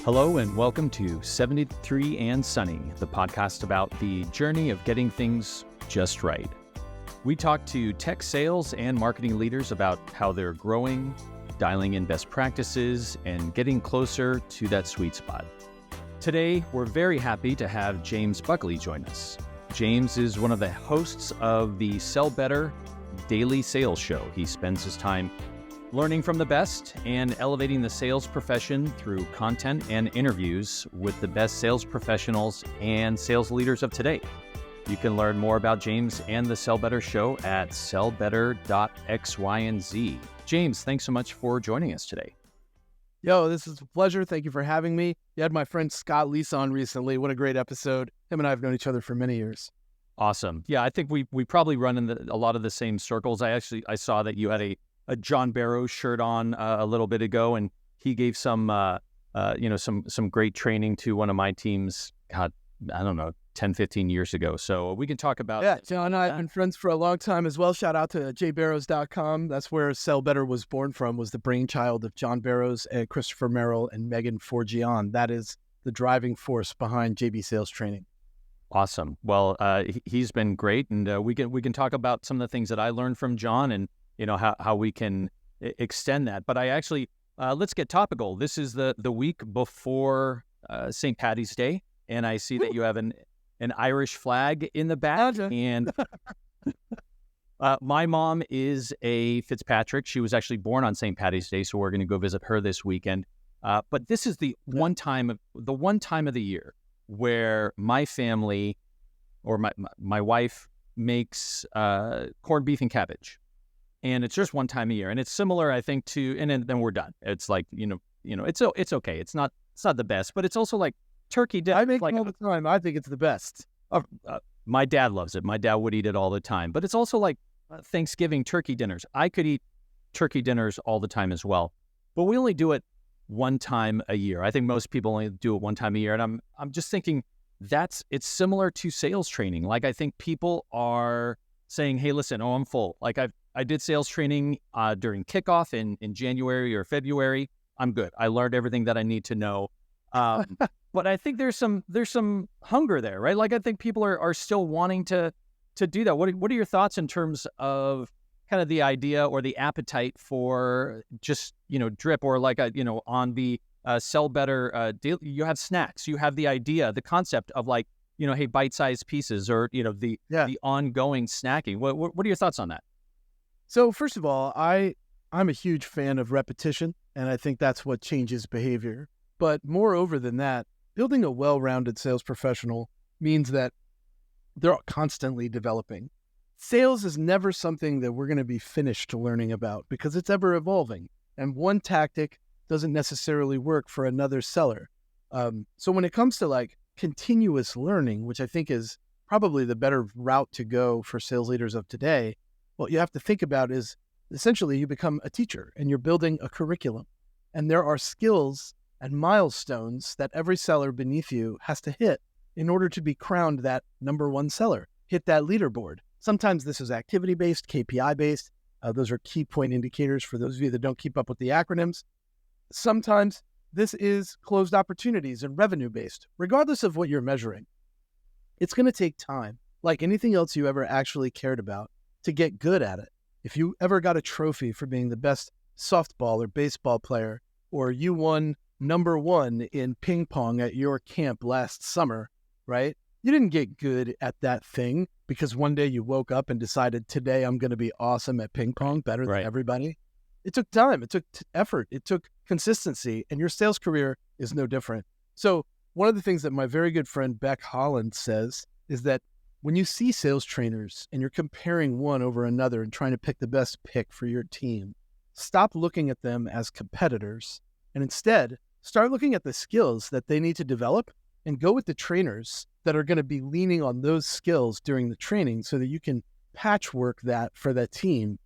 Hello and welcome to 73 and Sunny, the podcast about the journey of getting things just right. We talk to tech sales and marketing leaders about how they're growing, dialing in best practices, and getting closer to that sweet spot. Today, we're very happy to have James Buckley join us. James is one of the hosts of the Sell Better daily sales show. He spends his time learning from the best and elevating the sales profession through content and interviews with the best sales professionals and sales leaders of today. You can learn more about James and the Sell Better show at sellbetter.xyz. James, thanks so much for joining us today. Yo, this is a pleasure. Thank you for having me. You had my friend Scott Leese on recently. What a great episode. Him and I have known each other for many years. Awesome. Yeah, I think we probably run in a lot of the same circles. I saw that you had a John Barrow shirt on a little bit ago, and he gave some great training to one of my teams, God, I don't know, 10, 15 years ago. So we can talk about... Yeah, John and I have been friends for a long time as well. Shout out to jbarrows.com. That's where Sell Better was born from, was the brainchild of John Barrows and Christopher Merrill and Megan Forgion. That is the driving force behind JB Sales Training. Awesome. Well, he's been great, and we can talk about some of the things that I learned from John and how we can extend that. But I actually, let's get topical. This is the week before St. Paddy's Day, and I see that you have an Irish flag in the back. And my mom is a Fitzpatrick. She was actually born on St. Paddy's Day, so we're going to go visit her this weekend. But this is the one time of the year where my family or my wife makes corned beef and cabbage. And it's just one time a year, and it's similar, I think, to, and then we're done. It's like, it's okay. It's not the best, but it's also like turkey dinner. I make it all the time. I think it's the best. My dad loves it. My dad would eat it all the time, but it's also like Thanksgiving turkey dinners. I could eat turkey dinners all the time as well, but we only do it one time a year. I think most people only do it one time a year, and I'm just thinking it's similar to sales training. Like, I think people are saying, hey, listen, I'm full. Like I did sales training during kickoff in January or February. I'm good. I learned everything that I need to know. But I think there's some hunger there, right? Like, I think people are still wanting to do that. What are your thoughts in terms of kind of the idea or the appetite for just, drip, or like, on the Sell Better deal, you have snacks, you have the idea, the concept of like, hey, bite-sized pieces, or, the ongoing snacking. What are your thoughts on that? So first of all, I'm a huge fan of repetition, and I think that's what changes behavior. But moreover than that, building a well-rounded sales professional means that they're constantly developing. Sales is never something that we're going to be finished learning about, because it's ever evolving, and one tactic doesn't necessarily work for another seller. So when it comes to like continuous learning, which I think is probably the better route to go for sales leaders of today, what you have to think about is essentially you become a teacher and you're building a curriculum. And there are skills and milestones that every seller beneath you has to hit in order to be crowned that number one seller, hit that leaderboard. Sometimes this is activity-based, KPI-based. Those are key point indicators for those of you that don't keep up with the acronyms. Sometimes this is closed opportunities and revenue-based. Regardless of what you're measuring, it's going to take time, like anything else you ever actually cared about, to get good at it. If you ever got a trophy for being the best softball or baseball player, or you won number one in ping pong at your camp last summer, right? You didn't get good at that thing because one day you woke up and decided, today I'm going to be awesome at ping pong, better than everybody. It took time. It took effort. It took consistency, and your sales career is no different. So one of the things that my very good friend Beck Holland says is that when you see sales trainers and you're comparing one over another and trying to pick the best pick for your team, stop looking at them as competitors, and instead start looking at the skills that they need to develop and go with the trainers that are going to be leaning on those skills during the training so that you can patchwork that for that team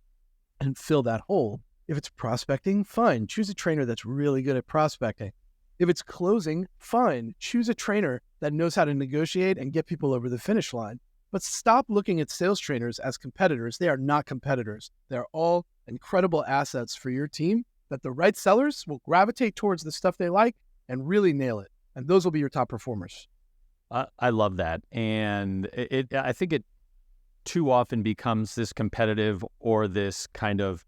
and fill that hole. If it's prospecting, fine. Choose a trainer that's really good at prospecting. If it's closing, fine. Choose a trainer that knows how to negotiate and get people over the finish line. But stop looking at sales trainers as competitors. They are not competitors. They're all incredible assets for your team that the right sellers will gravitate towards the stuff they like, and really nail it. And those will be your top performers. I love that. And I think it too often becomes this competitive or this kind of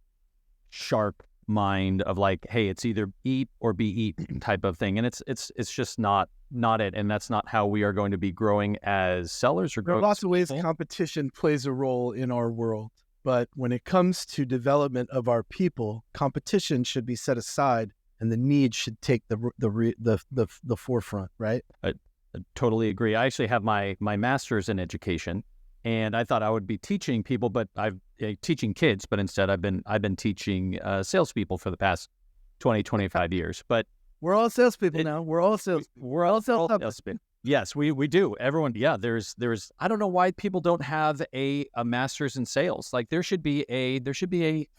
sharp mind of like, hey, it's either eat or be eaten type of thing. And it's just not it. And that's not how we are going to be growing as sellers or There are growing. lots of ways competition plays a role in our world. But when it comes to development of our people, competition should be set aside and the need should take the forefront, right? I totally agree. I actually have my master's in education, and I thought I would be teaching people, but teaching kids, but instead I've been teaching salespeople for the past 25 years. But we're all salespeople now. We're all salespeople. We're all salespeople. Yes, we do. Everyone, yeah. There's. I don't know why people don't have a master's in sales. Like there should be a.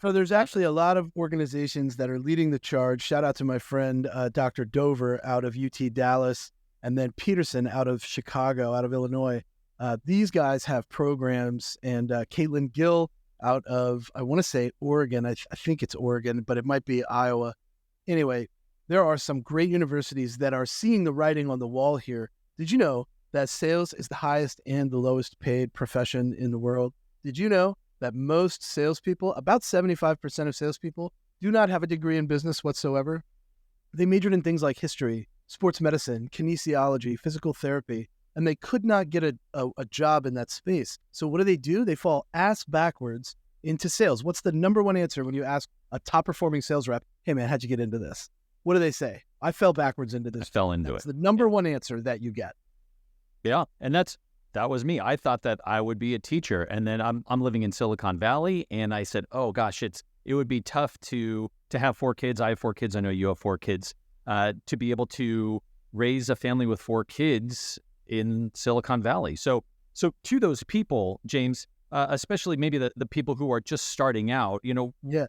So there's actually a lot of organizations that are leading the charge. Shout out to my friend Dr. Dover out of UT Dallas, and then Peterson out of Chicago, out of Illinois. These guys have programs, and Caitlin Gill out of, I want to say Oregon. I think it's Oregon, but it might be Iowa. Anyway, there are some great universities that are seeing the writing on the wall here. Did you know that sales is the highest and the lowest paid profession in the world? Did you know that most salespeople, about 75% of salespeople, do not have a degree in business whatsoever? They majored in things like history, sports medicine, kinesiology, physical therapy, and they could not get a job in that space. So what do? They fall ass backwards into sales. What's the number one answer when you ask a top performing sales rep, hey man, how'd you get into this? What do they say? I fell backwards into this. I fell into That's it. the number one answer that you get. Yeah, and that was me. I thought that I would be a teacher, and then I'm living in Silicon Valley, and I said, oh gosh, it would be tough to have 4 kids. I have 4 kids. I know you have 4 kids. To be able to raise a family with 4 kids in Silicon Valley. So to those people, James, especially maybe the people who are just starting out, Yeah.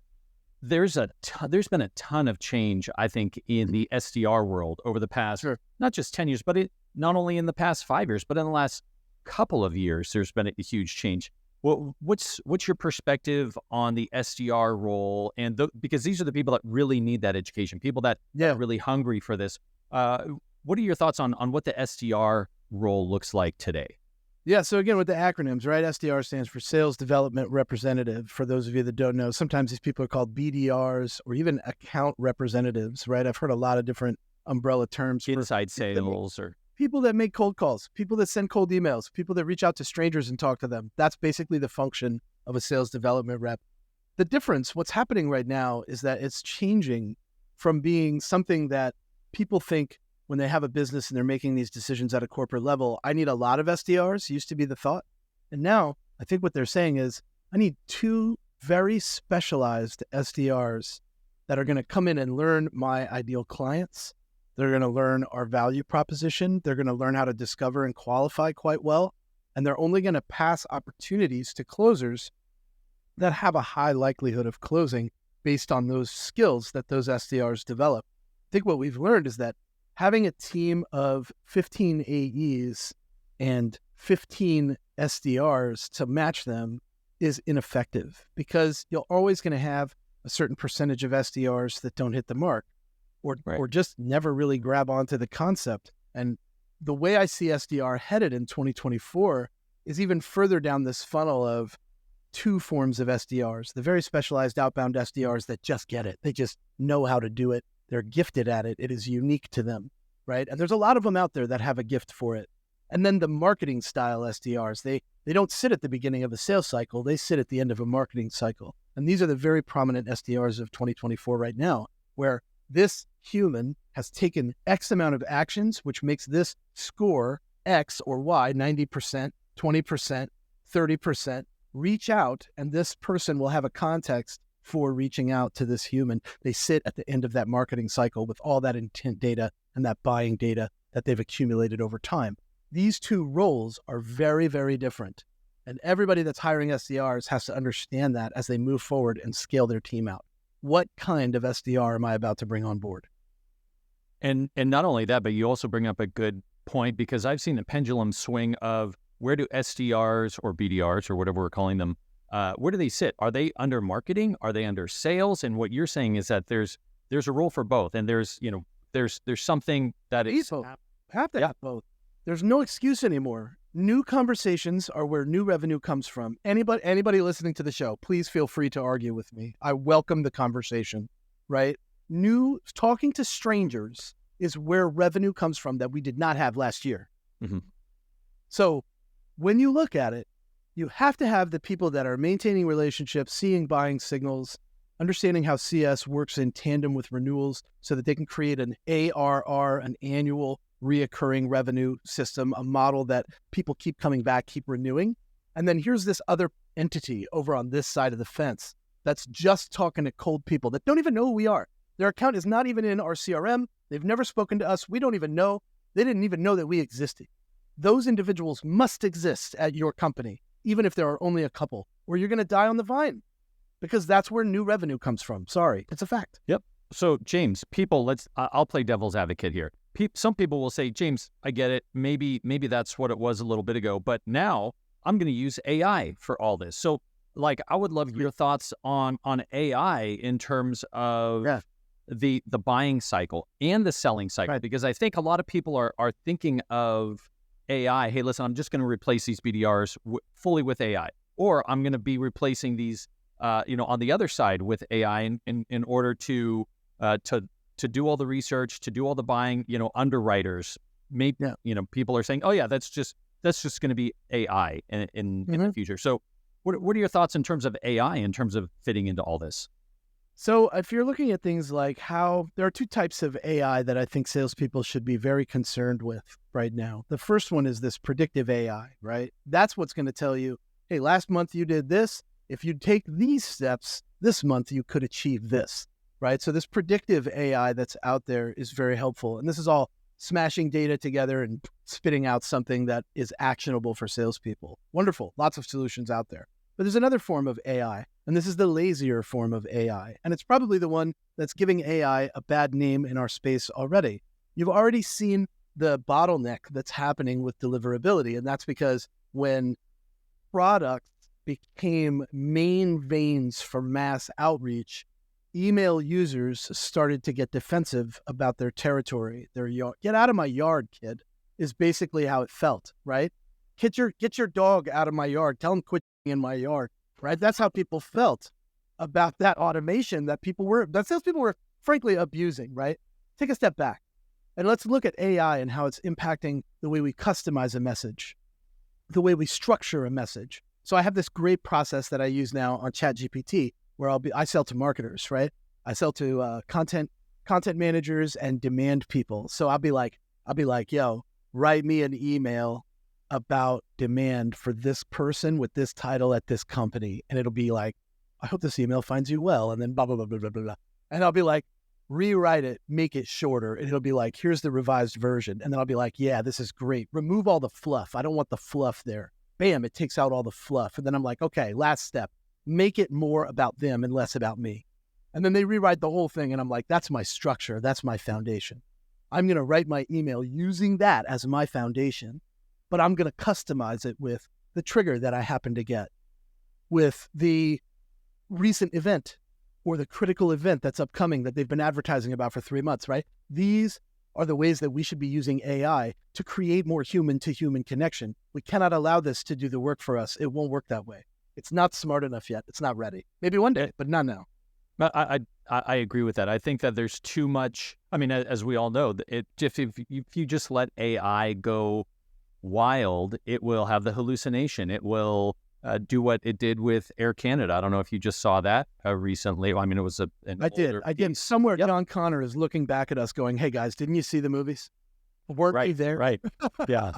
There's been a ton of change, I think, in the SDR world over the past, not just 10 years, but not only in the past 5 years, but in the last couple of years, there's been a huge change. What's your perspective on the SDR role? And because these are the people that really need that education, people that are really hungry for this. What are your thoughts on what the SDR role looks like today? Yeah, so again, with the acronyms, right? SDR stands for Sales Development Representative. For those of you that don't know, sometimes these people are called BDRs or even account representatives, right? I've heard a lot of different umbrella terms. Inside sales or people that make cold calls, people that send cold emails, people that reach out to strangers and talk to them. That's basically the function of a sales development rep. The difference, what's happening right now is that it's changing from being something that people think when they have a business and they're making these decisions at a corporate level, I need a lot of SDRs, used to be the thought. And now I think what they're saying is, I need 2 very specialized SDRs that are going to come in and learn my ideal clients. They're going to learn our value proposition. They're going to learn how to discover and qualify quite well. And they're only going to pass opportunities to closers that have a high likelihood of closing based on those skills that those SDRs develop. I think what we've learned is that having a team of 15 AEs and 15 SDRs to match them is ineffective because you're always going to have a certain percentage of SDRs that don't hit the mark or just never really grab onto the concept. And the way I see SDR headed in 2024 is even further down this funnel of 2 forms of SDRs, the very specialized outbound SDRs that just get it. They just know how to do it. They're gifted at it. It is unique to them, right? And there's a lot of them out there that have a gift for it. And then the marketing style SDRs, they don't sit at the beginning of a sales cycle. They sit at the end of a marketing cycle. And these are the very prominent SDRs of 2024 right now, where this human has taken X amount of actions, which makes this score X or Y, 90%, 20%, 30%, reach out, and this person will have a context for reaching out to this human. They sit at the end of that marketing cycle with all that intent data and that buying data that they've accumulated over time. These 2 roles are very, very different. And everybody that's hiring SDRs has to understand that as they move forward and scale their team out. What kind of SDR am I about to bring on board? And not only that, but you also bring up a good point because I've seen the pendulum swing of where do SDRs or BDRs or whatever we're calling them, where do they sit? Are they under marketing? Are they under sales? And what you're saying is that there's a role for both. And there's there's something that is People have to Yeah. have both. There's no excuse anymore. New conversations are where new revenue comes from. Anybody listening to the show, please feel free to argue with me. I welcome the conversation, right? Talking to strangers is where revenue comes from that we did not have last year. Mhm. So when you look at it, you have to have the people that are maintaining relationships, seeing buying signals, understanding how CS works in tandem with renewals so that they can create an ARR, an annual reoccurring revenue system, a model that people keep coming back, keep renewing. And then here's this other entity over on this side of the fence that's just talking to cold people that don't even know who we are. Their account is not even in our CRM. They've never spoken to us. We don't even know. They didn't even know that we existed. Those individuals must exist at your company, even if there are only a couple, or you're going to die on the vine, because that's where new revenue comes from. Sorry, it's a fact. Yep. So James, I'll play devil's advocate here. Some people will say, James, I get it. Maybe that's what it was a little bit ago, but now I'm going to use AI for all this. So like, I would love your thoughts on AI in terms of the buying cycle and the selling cycle, because I think a lot of people are thinking of AI. Hey, listen, I'm just going to replace these BDRs fully with AI, or I'm going to be replacing these, on the other side with AI in order to do all the research, to do all the buying. Underwriters, maybe people are saying, oh yeah, that's just going to be AI in the future. So, what are your thoughts in terms of AI in terms of fitting into all this? So if you're looking at things like how there are two types of AI that I think salespeople should be very concerned with right now. The first one is this predictive AI, right? That's what's going to tell you, hey, last month you did this. If you take these steps this month, you could achieve this, right? So this predictive AI that's out there is very helpful. And this is all smashing data together and spitting out something that is actionable for salespeople. Wonderful. Lots of solutions out there. But there's another form of AI, and this is the lazier form of AI. And it's probably the one that's giving AI a bad name in our space already. You've already seen the bottleneck that's happening with deliverability. And that's because when products became main veins for mass outreach, email users started to get defensive about their territory, their yard. Get out of my yard, kid, is basically how it felt, right? Get your dog out of my yard. Tell him quit in my yard, right? That's how people felt about that automation that salespeople were frankly abusing, right? Take a step back and let's look at AI and how it's impacting the way we customize a message, the way we structure a message. So I have this great process that I use now on ChatGPT where I sell to marketers, right? I sell to content managers and demand people. So I'll be like, yo, write me an email about demand for this person with this title at this company. And it'll be like, I hope this email finds you well. And then blah, blah, blah, blah, blah, blah. And I'll be like, rewrite it, make it shorter. And it'll be like, here's the revised version. And then I'll be like, yeah, this is great. Remove all the fluff. I don't want the fluff there. Bam, it takes out all the fluff. And then I'm like, okay, last step, make it more about them and less about me. And then they rewrite the whole thing. And I'm like, that's my structure. That's my foundation. I'm going to write my email using that as my foundation. But I'm going to customize it with the trigger that I happen to get, with the recent event or the critical event that's upcoming that they've been advertising about for 3 months, right? These are the ways that we should be using AI to create more human-to-human connection. We cannot allow this to do the work for us. It won't work that way. It's not smart enough yet. It's not ready. Maybe one day, but not now. I agree with that. I think that there's too much. I mean, as we all know, if you just let AI go wild, it will have the hallucination. It will do what it did with Air Canada. I don't know if you just saw that recently. I mean, it was I did. Somewhere, yep. John Connor is looking back at us going, hey guys, didn't you see the movies? Weren't you there? Right. Yeah.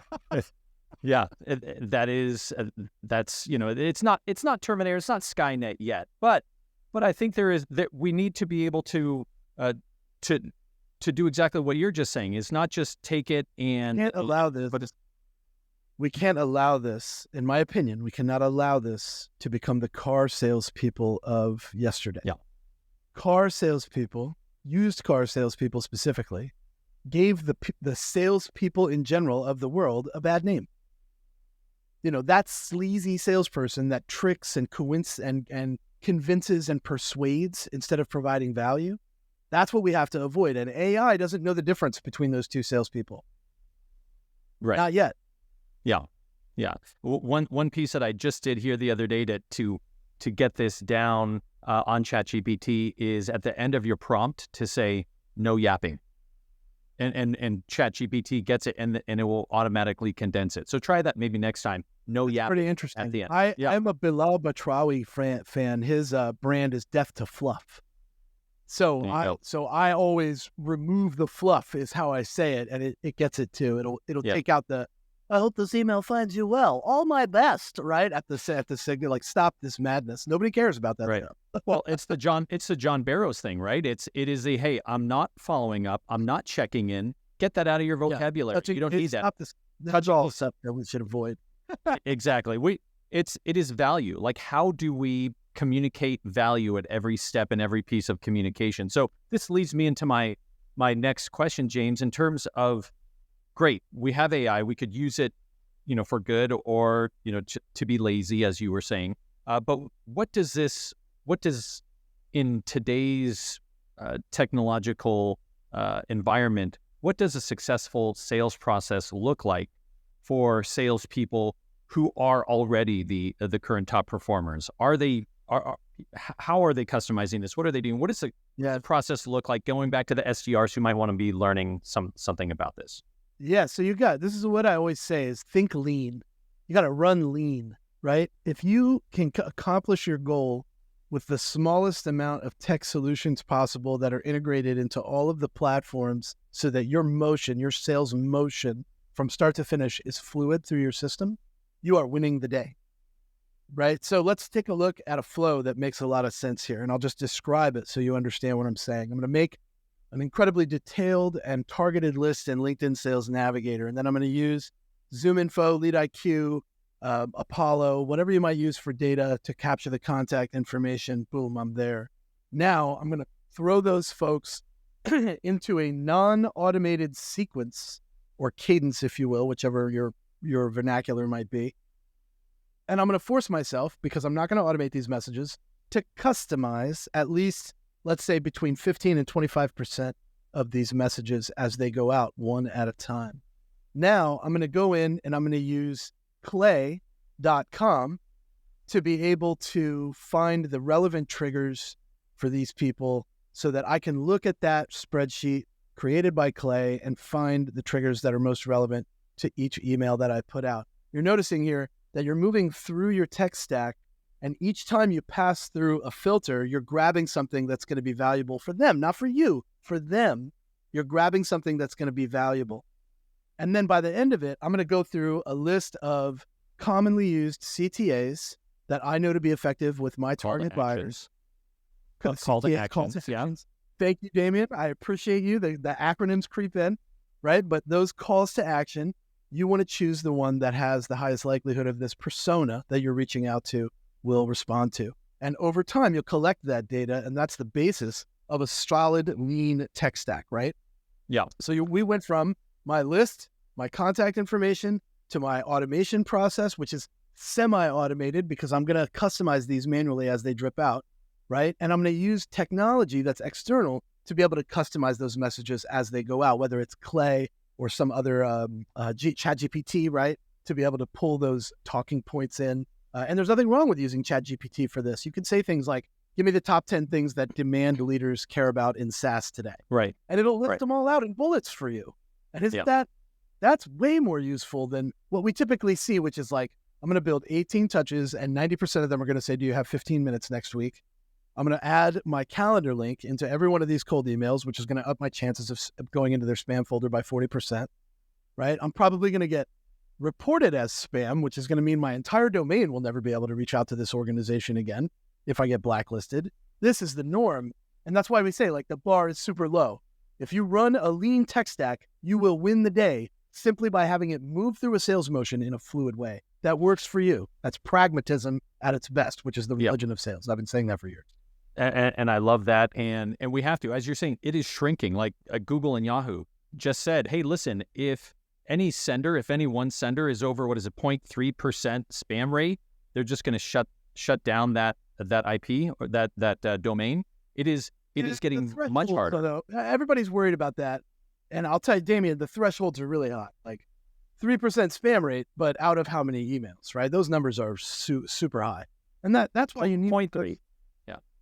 Yeah. That's, it's not Terminator. It's not Skynet yet, but I think that we need to be able to do exactly what you're just saying, is not just take it and can't allow this. We can't allow this, in my opinion, we cannot allow this to become the car salespeople of yesterday. Yeah. Car salespeople, used car salespeople specifically, gave the salespeople in general of the world a bad name. That sleazy salesperson that tricks and convinces and persuades instead of providing value. That's what we have to avoid. And AI doesn't know the difference between those two salespeople. Right. Not yet. Yeah. Yeah. One piece that I just did here the other day to get this down on ChatGPT is at the end of your prompt to say no yapping. And ChatGPT gets it and it will automatically condense it. So try that maybe next time. No yapping. Pretty interesting. At the end. I'm a Bilal Batrawi fan. His brand is Death to Fluff. So I always remove the fluff is how I say it, and it gets it too. It'll take out the I hope this email finds you well. All my best, right? At the signal, like stop this madness. Nobody cares about that right. stuff. Well, it's the John Barrows thing, right? It is a hey, I'm not following up, I'm not checking in. Get that out of your vocabulary. You don't need that. That's all stuff that we should avoid. Exactly. It is value. Like, how do we communicate value at every step and every piece of communication? So this leads me into my next question, James, in terms of, great, we have AI, we could use it, for good or, to be lazy, as you were saying. But what does in today's technological environment, what does a successful sales process look like for salespeople who are already the current top performers? How are they customizing this? What are they doing? What does the process look like going back to the SDRs who might want to be learning something about this? Yeah, so this is what I always say is think lean. You got to run lean, right? If you can accomplish your goal with the smallest amount of tech solutions possible that are integrated into all of the platforms so that your sales motion from start to finish is fluid through your system, you are winning the day, right? So let's take a look at a flow that makes a lot of sense here, and I'll just describe it so you understand what I'm saying. I'm going to make an incredibly detailed and targeted list in LinkedIn Sales Navigator. And then I'm going to use ZoomInfo, LeadIQ, Apollo, whatever you might use for data to capture the contact information. Boom, I'm there. Now I'm going to throw those folks into a non-automated sequence or cadence, if you will, whichever your vernacular might be. And I'm going to force myself, because I'm not going to automate these messages, to customize at least, let's say, between 15 and 25% of these messages as they go out, one at a time. Now, I'm going to go in and I'm going to use clay.com to be able to find the relevant triggers for these people so that I can look at that spreadsheet created by Clay and find the triggers that are most relevant to each email that I put out. You're noticing here that you're moving through your tech stack, and each time you pass through a filter, you're grabbing something that's going to be valuable for them, not for you, for them. You're grabbing something that's going to be valuable. And then by the end of it, I'm going to go through a list of commonly used CTAs that I know to be effective with my target buyers. Call to actions. Yeah. Thank you, Damien. I appreciate you. The acronyms creep in, right? But those calls to action, you want to choose the one that has the highest likelihood of this persona that you're reaching out to will respond to. And over time, you'll collect that data, and that's the basis of a solid, lean tech stack, right? Yeah. So we went from my list, my contact information, to my automation process, which is semi-automated because I'm going to customize these manually as they drip out, right? And I'm going to use technology that's external to be able to customize those messages as they go out, whether it's Clay or some other ChatGPT, right? To be able to pull those talking points in. And there's nothing wrong with using ChatGPT for this. You can say things like, give me the top 10 things that demand leaders care about in SaaS today. Right. And it'll list them all out in bullets for you. And isn't that's way more useful than what we typically see, which is like, I'm going to build 18 touches and 90% of them are going to say, do you have 15 minutes next week? I'm going to add my calendar link into every one of these cold emails, which is going to up my chances of going into their spam folder by 40%, right? I'm probably going to get reported as spam, which is going to mean my entire domain will never be able to reach out to this organization again if I get blacklisted. This is the norm. And that's why we say, like, the bar is super low. If you run a lean tech stack, you will win the day simply by having it move through a sales motion in a fluid way. That works for you. That's pragmatism at its best, which is the religion of sales. I've been saying that for years. And I love that. And we have to, as you're saying, it is shrinking. Like Google and Yahoo just said, hey, listen, if any one sender is over, 0.3% spam rate, they're just going to shut down that IP or that domain. It is it is getting much harder. Though, everybody's worried about that. And I'll tell you, Damien, the thresholds are really high. Like 3% spam rate, but out of how many emails, right? Those numbers are super high. And that's why you need 0.3.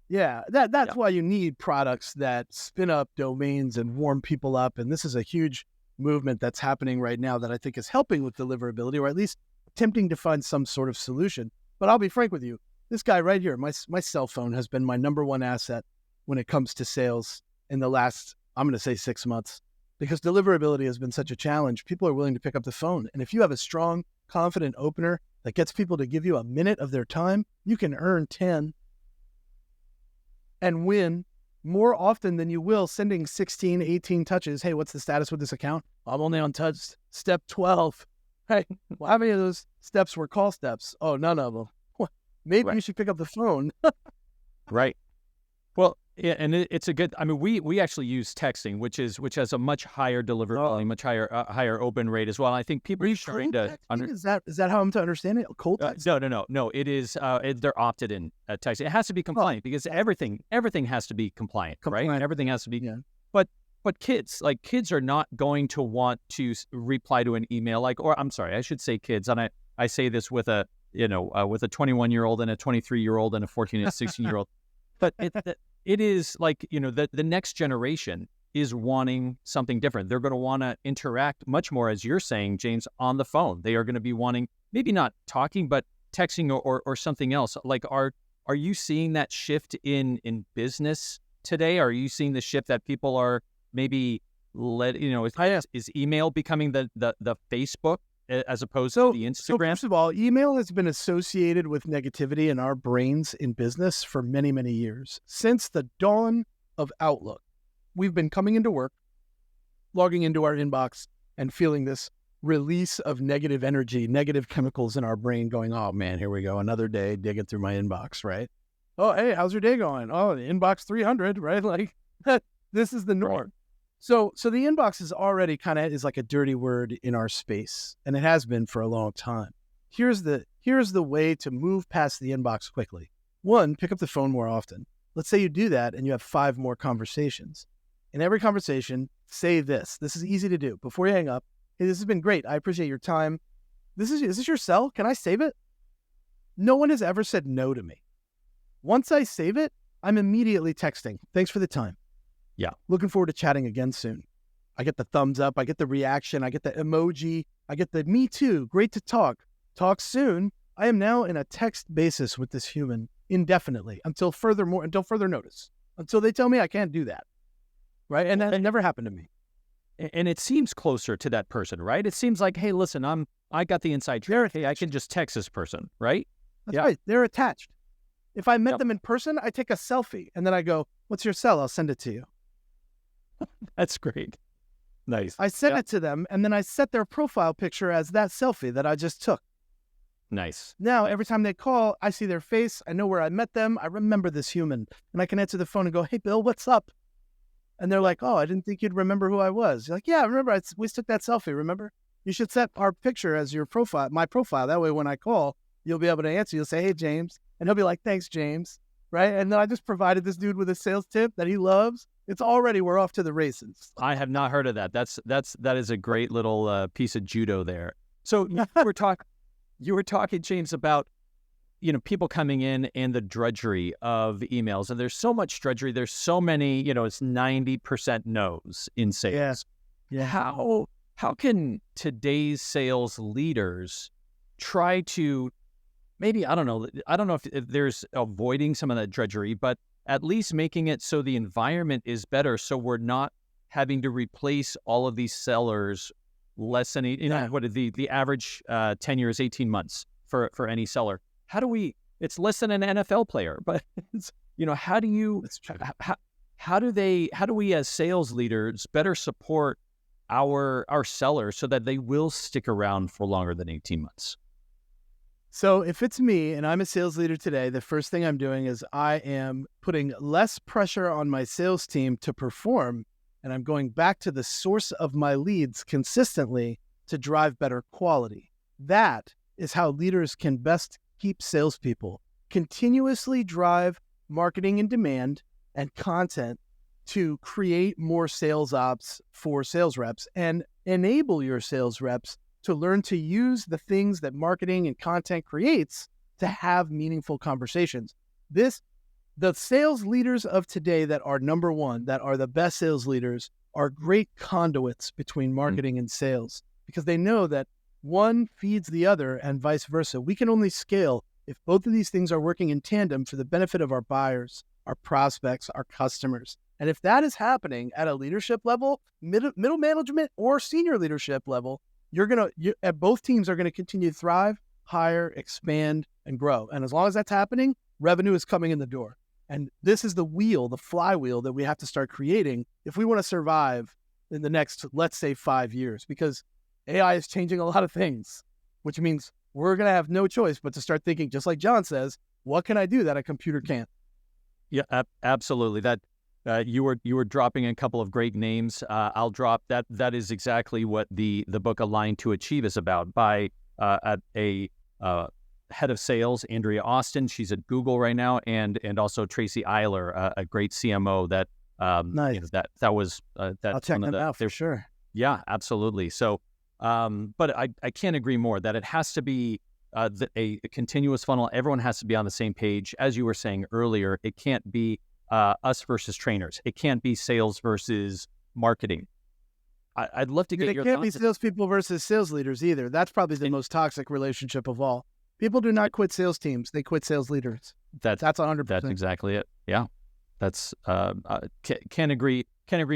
Yeah, that's why you need products that spin up domains and warm people up. And this is a huge movement that's happening right now that I think is helping with deliverability, or at least attempting to find some sort of solution. But I'll be frank with you, this guy right here, my cell phone has been my number one asset when it comes to sales in the last, I'm going to say 6 months, because deliverability has been such a challenge. People are willing to pick up the phone. And if you have a strong, confident opener that gets people to give you a minute of their time, you can earn 10 and win more often than you will sending 16, 18 touches. Hey, what's the status with this account? I'm only on touch step 12. Hey, well, how many of those steps were call steps? Oh, none of them. Maybe you should pick up the phone. Right. Well, yeah, and it's a good. I mean, we actually use texting, which has a much higher deliverability, much higher open rate as well. And I think people are trying to. Is that how I'm to understand it? Cold text? No. It is. They're opted in texting. It has to be compliant because everything has to be compliant, right? Everything has to be. Yeah. But kids are not going to want to reply to an email or I'm sorry, I should say kids, and I say this with a with a 21-year-old and a 23-year-old and a 14 and a 16-year-old, but it is the next generation is wanting something different. They're going to want to interact much more, as you're saying, James, on the phone. They are going to be wanting maybe not talking, but texting or something else. Like, are you seeing that shift in business today? Are you seeing the shift that people are maybe is email becoming the Facebook as opposed to the Instagram? So first of all, email has been associated with negativity in our brains in business for many, many years. Since the dawn of Outlook, we've been coming into work, logging into our inbox, and feeling this release of negative energy, negative chemicals in our brain going, oh man, here we go, another day digging through my inbox, right? Oh, hey, how's your day going? Oh, the inbox 300, right? Like, this is the norm. Right. So the inbox is already is like a dirty word in our space, and it has been for a long time. Here's the way to move past the inbox quickly. One, pick up the phone more often. Let's say you do that and you have 5 more conversations. In every conversation, say this. This is easy to do. Before you hang up, hey, this has been great. I appreciate your time. Is this your cell? Can I save it? No one has ever said no to me. Once I save it, I'm immediately texting. Thanks for the time. Yeah. Looking forward to chatting again soon. I get the thumbs up. I get the reaction. I get the emoji. I get the me too. Great to talk. Talk soon. I am now in a text basis with this human indefinitely until further notice, until they tell me I can't do that. Right. And that never happened to me. And it seems closer to that person, right? It seems like, hey, listen, I got the inside track. Hey, I can just text this person, right? That's right. They're attached. If I met them in person, I take a selfie and then I go, what's your cell? I'll send it to you. That's great. Nice. I sent it to them, and then I set their profile picture as that selfie that I just took. Nice. Now, every time they call, I see their face. I know where I met them. I remember this human. And I can answer the phone and go, hey, Bill, what's up? And they're like, oh, I didn't think you'd remember who I was. You're like, yeah, I remember. We took that selfie, remember? You should set our picture as your profile, my profile. That way, when I call, you'll be able to answer. You'll say, hey, James. And he'll be like, thanks, James. Right? And then I just provided this dude with a sales tip that he loves. We're off to the races. I have not heard of that. That is a great little piece of judo there. So you were talking, James, about people coming in and the drudgery of emails, and there's so much drudgery. There's so many. It's 90% no's in sales. Yeah. How can today's sales leaders try to maybe I don't know if there's avoiding some of that drudgery, but at least making it so the environment is better, so we're not having to replace all of these sellers less than what is the average tenure is 18 months for any seller. How do we? It's less than an NFL player, but it's, how do you? How do we as sales leaders better support our sellers so that they will stick around for longer than 18 months? So if it's me and I'm a sales leader today, the first thing I'm doing is I am putting less pressure on my sales team to perform, and I'm going back to the source of my leads consistently to drive better quality. That is how leaders can best keep salespeople. Continuously drive marketing and demand and content to create more sales ops for sales reps and enable your sales reps to learn to use the things that marketing and content creates to have meaningful conversations. The sales leaders of today that are number one, that are the best sales leaders, are great conduits between marketing and sales because they know that one feeds the other and vice versa. We can only scale if both of these things are working in tandem for the benefit of our buyers, our prospects, our customers. And if that is happening at a leadership level, middle management or senior leadership level, both teams are going to continue to thrive, hire, expand, and grow. And as long as that's happening, revenue is coming in the door. And this is the flywheel that we have to start creating if we want to survive in the next, let's say, 5 years, because AI is changing a lot of things, which means we're going to have no choice but to start thinking, just like John says, what can I do that a computer can't? Yeah, absolutely. That you were dropping a couple of great names. I'll drop that. That is exactly what the book Align to Achieve is about. By a head of sales, Andrea Austin. She's at Google right now, and also Tracy Eiler, a great CMO. That Nice. That was I'll check them out for sure. Yeah, absolutely. So, but I can't agree more that it has to be a continuous funnel. Everyone has to be on the same page. As you were saying earlier, it can't be us versus trainers. It can't be sales versus marketing. I'd love to get your thoughts. It can't be salespeople versus sales leaders either. That's probably the most toxic relationship of all. People do not quit sales teams; they quit sales leaders. That's 100%. That's exactly it. Yeah, that's can't agree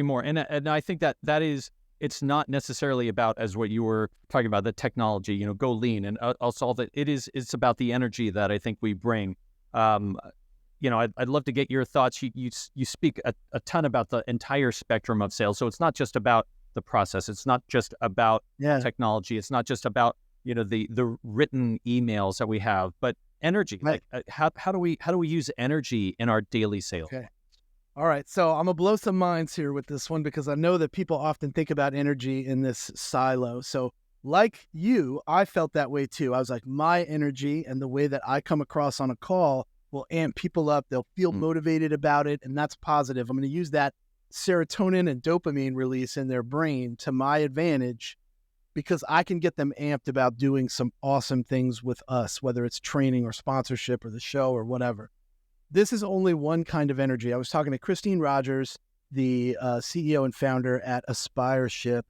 more. And I think that is, it's not necessarily about, as what you were talking about, the technology. Go lean, and I'll solve it. It's about the energy that I think we bring. I'd love to get your thoughts. You speak a ton about the entire spectrum of sales, so it's not just about the process. It's not just about technology. It's not just about the written emails that we have, but energy. Right. Like how do we use energy in our daily sales? Okay. All right. So I'm gonna blow some minds here with this one because I know that people often think about energy in this silo. So like you, I felt that way too. I was like, my energy and the way that I come across on a call will amp people up. They'll feel motivated about it, and that's positive. I'm going to use that serotonin and dopamine release in their brain to my advantage because I can get them amped about doing some awesome things with us, whether it's training or sponsorship or the show or whatever. This is only one kind of energy. I was talking to Christine Rogers, the CEO and founder at Aspireship,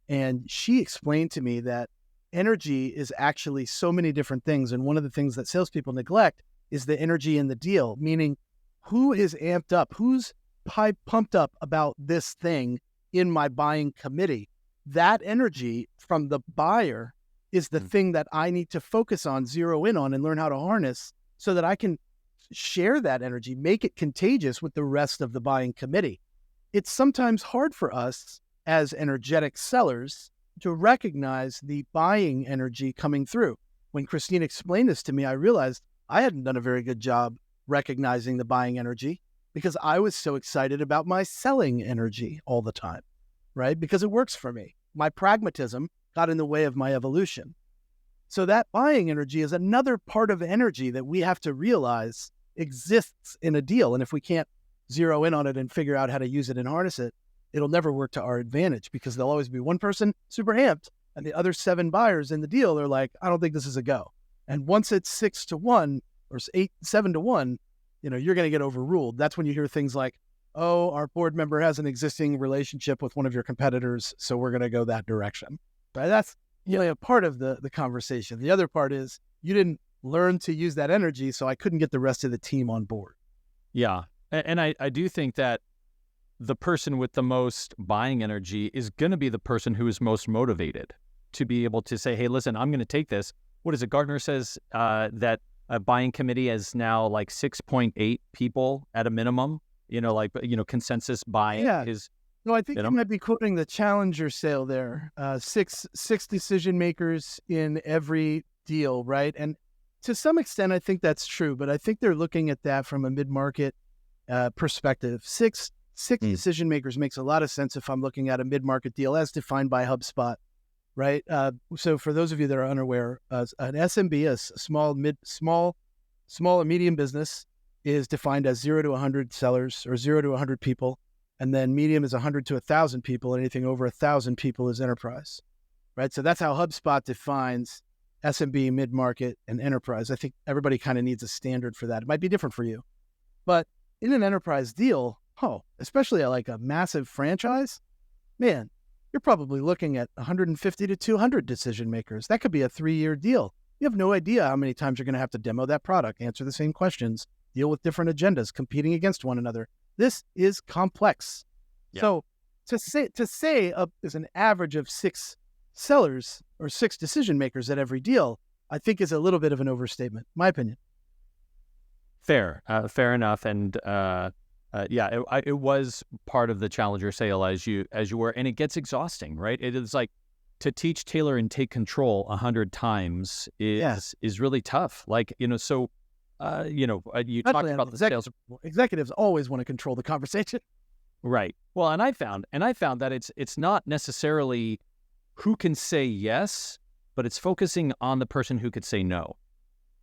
and she explained to me that energy is actually so many different things. And one of the things that salespeople neglect is the energy in the deal, meaning who is amped up, who's pumped up about this thing in my buying committee. That energy from the buyer is the thing that I need to focus on, zero in on, and learn how to harness so that I can share that energy, make it contagious with the rest of the buying committee. It's sometimes hard for us as energetic sellers to recognize the buying energy coming through. When Christine explained this to me, I realized I hadn't done a very good job recognizing the buying energy because I was so excited about my selling energy all the time, right? Because it works for me. My pragmatism got in the way of my evolution. So that buying energy is another part of energy that we have to realize exists in a deal. And if we can't zero in on it and figure out how to use it and harness it, it'll never work to our advantage because there'll always be one person super amped and the other 7 buyers in the deal are like, I don't think this is a go. And once it's 6-1 or 7-1, you're going to get overruled. That's when you hear things like, oh, our board member has an existing relationship with one of your competitors, so we're going to go that direction. But that's a part of the conversation. The other part is you didn't learn to use that energy, so I couldn't get the rest of the team on board. Yeah. And I do think that the person with the most buying energy is going to be the person who is most motivated to be able to say, hey, listen, I'm going to take this. What is it? Gartner says that a buying committee is now like 6.8 people at a minimum, consensus buying is. No, I think you might be quoting the Challenger sale there. Six decision makers in every deal, right? And to some extent, I think that's true, but I think they're looking at that from a mid-market perspective. Six decision makers makes a lot of sense if I'm looking at a mid-market deal as defined by HubSpot, right? So for those of you that are unaware, an SMB, a small or medium business is defined as 0 to 100 sellers or 0 to 100 people. And then medium is 100 to 1,000 people. Anything over 1,000 people is enterprise, right? So that's how HubSpot defines SMB, mid-market, and enterprise. I think everybody kind of needs a standard for that. It might be different for you. But in an enterprise deal, especially at like a massive franchise, man, you're probably looking at 150 to 200 decision makers. That could be a 3-year deal. You have no idea how many times you're going to have to demo that product, answer the same questions, deal with different agendas, competing against one another. This is complex. Yeah. So to say is an average of 6 sellers or 6 decision makers at every deal, I think is a little bit of an overstatement, my opinion. Fair enough. And it was part of the Challenger sale as you were, and it gets exhausting, right? It is like to teach, tailor, and take control 100 times is really tough. Like, you talked about the sales. Executives always want to control the conversation. Right. Well, and I found that it's not necessarily who can say yes, but it's focusing on the person who could say no.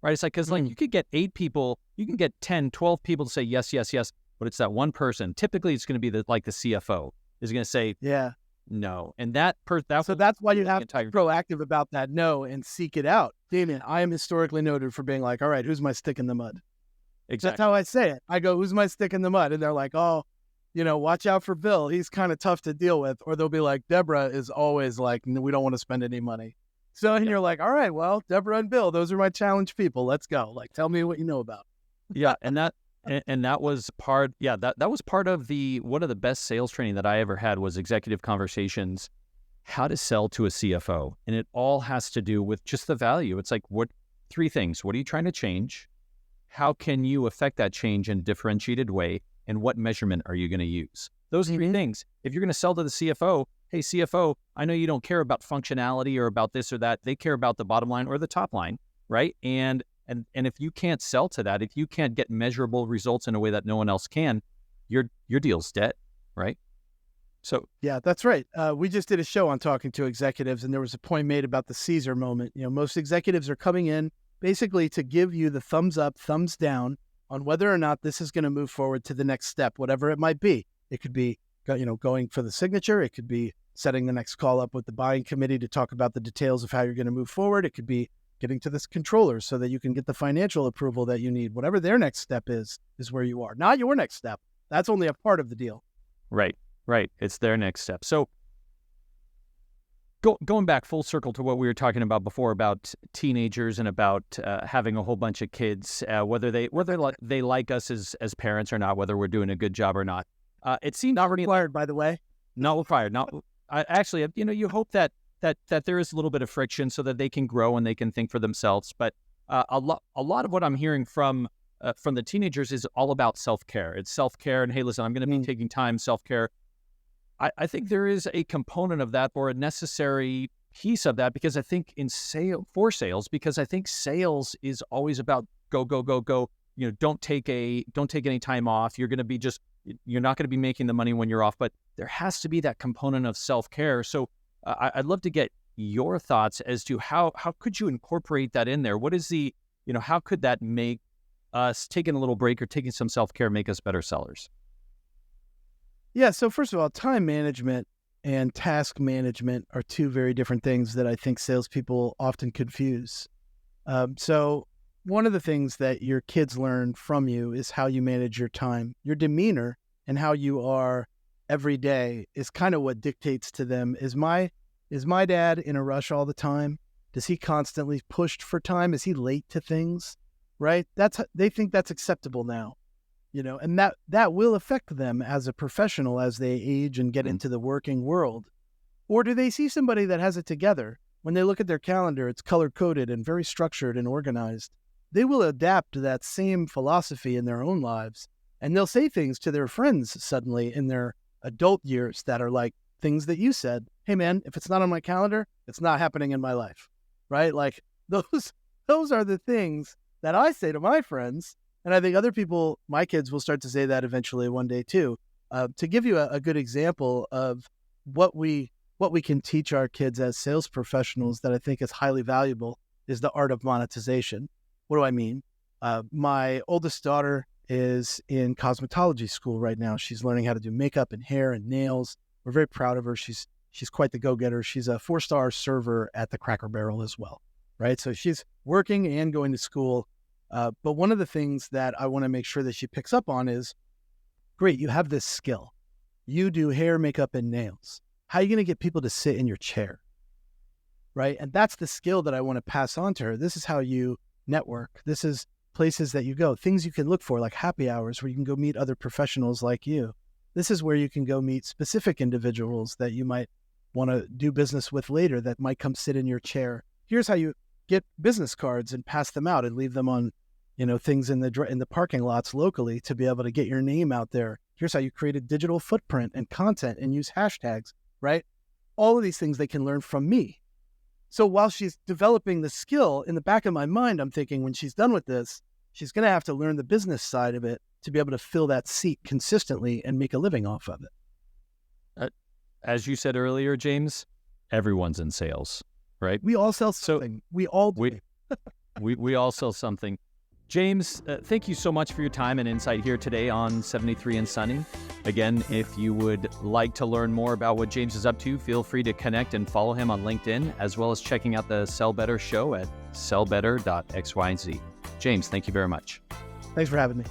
Right. It's like, because like you could get 8 people, you can get 10, 12 people to say yes, yes, yes, but it's that one person. Typically, it's going to be the CFO is going to say no. And so that's why you have to be proactive about that no and seek it out. Damien, I am historically noted for being like, all right, who's my stick in the mud? Exactly. That's how I say it. I go, who's my stick in the mud? And they're like, oh, watch out for Bill. He's kind of tough to deal with. Or they'll be like, Deborah is always like, we don't want to spend any money. So, and you're like, all right, well, Deborah and Bill, those are my challenge people. Let's go. Like, tell me what you know about. Yeah. And that was part, that was part of one of the best sales training that I ever had was executive conversations, how to sell to a CFO. And it all has to do with just the value. It's like, 3 things. What are you trying to change? How can you affect that change in a differentiated way? And what measurement are you going to use? Those 3 things. If you're going to sell to the CFO, hey, CFO, I know you don't care about functionality or about this or that. They care about the bottom line or the top line, right? And if you can't sell to that, if you can't get measurable results in a way that no one else can, your deal's dead, right? So yeah, that's right. We just did a show on talking to executives, and there was a point made about the Caesar moment. Most executives are coming in basically to give you the thumbs up, thumbs down on whether or not this is going to move forward to the next step, whatever it might be. It could be, going for the signature. It could be setting the next call up with the buying committee to talk about the details of how you're going to move forward. It could be getting to this controller so that you can get the financial approval that you need. Whatever their next step is where you are, not your next step. That's only a part of the deal. Right. It's their next step. So going back full circle to what we were talking about before about teenagers and about having a whole bunch of kids, whether they like us as parents or not, whether we're doing a good job or not. It seems not required, by the way. Not required. Actually, you hope that there is a little bit of friction so that they can grow and they can think for themselves. But a lot of what I'm hearing from the teenagers is all about self-care. It's self-care, and hey, listen, I'm going to be taking time, self-care. I think there is a component of that or a necessary piece of that because I think because I think sales is always about go. Don't take any time off. You're not going to be making the money when you're off, but there has to be that component of self-care. So I'd love to get your thoughts as to how could you incorporate that in there? What is how could that make us taking a little break or taking some self-care make us better sellers? Yeah. So first of all, time management and task management are 2 very different things that I think salespeople often confuse. So one of the things that your kids learn from you is how you manage your time. Your demeanor and how you are every day is kind of what dictates to them. Is my dad in a rush all the time? Does he constantly pushed for time? Is he late to things? Right? They think that's acceptable now. And that will affect them as a professional as they age and get into the working world. Or do they see somebody that has it together? When they look at their calendar, it's color-coded and very structured and organized. They will adapt to that same philosophy in their own lives. And they'll say things to their friends suddenly in their adult years that are like things that you said. Hey, man, if it's not on my calendar, it's not happening in my life. Right? Like those are the things that I say to my friends. And I think other people, my kids, will start to say that eventually one day too. To give you a good example of what we can teach our kids as sales professionals that I think is highly valuable is the art of monetization. What do I mean? My oldest daughter is in cosmetology school right now. She's learning how to do makeup and hair and nails. We're very proud of her. She's quite the go-getter. She's a 4-star server at the Cracker Barrel as well, right? So she's working and going to school. But one of the things that I want to make sure that she picks up on is, great, you have this skill. You do hair, makeup, and nails. How are you going to get people to sit in your chair, right? And that's the skill that I want to pass on to her. This is how you network. This is places that you go, things you can look for, like happy hours where you can go meet other professionals like you. This is where you can go meet specific individuals that you might want to do business with later that might come sit in your chair. Here's how you get business cards and pass them out and leave them on, things in the parking lots locally to be able to get your name out there. Here's how you create a digital footprint and content and use hashtags, right? All of these things they can learn from me. So while she's developing the skill, in the back of my mind, I'm thinking when she's done with this, she's going to have to learn the business side of it to be able to fill that seat consistently and make a living off of it. As you said earlier, James, everyone's in sales, right? We all sell something. We all do. We all sell something. James, thank you so much for your time and insight here today on 73 and Sunny. Again, if you would like to learn more about what James is up to, feel free to connect and follow him on LinkedIn, as well as checking out the Sell Better show at sellbetter.xyz. James, thank you very much. Thanks for having me.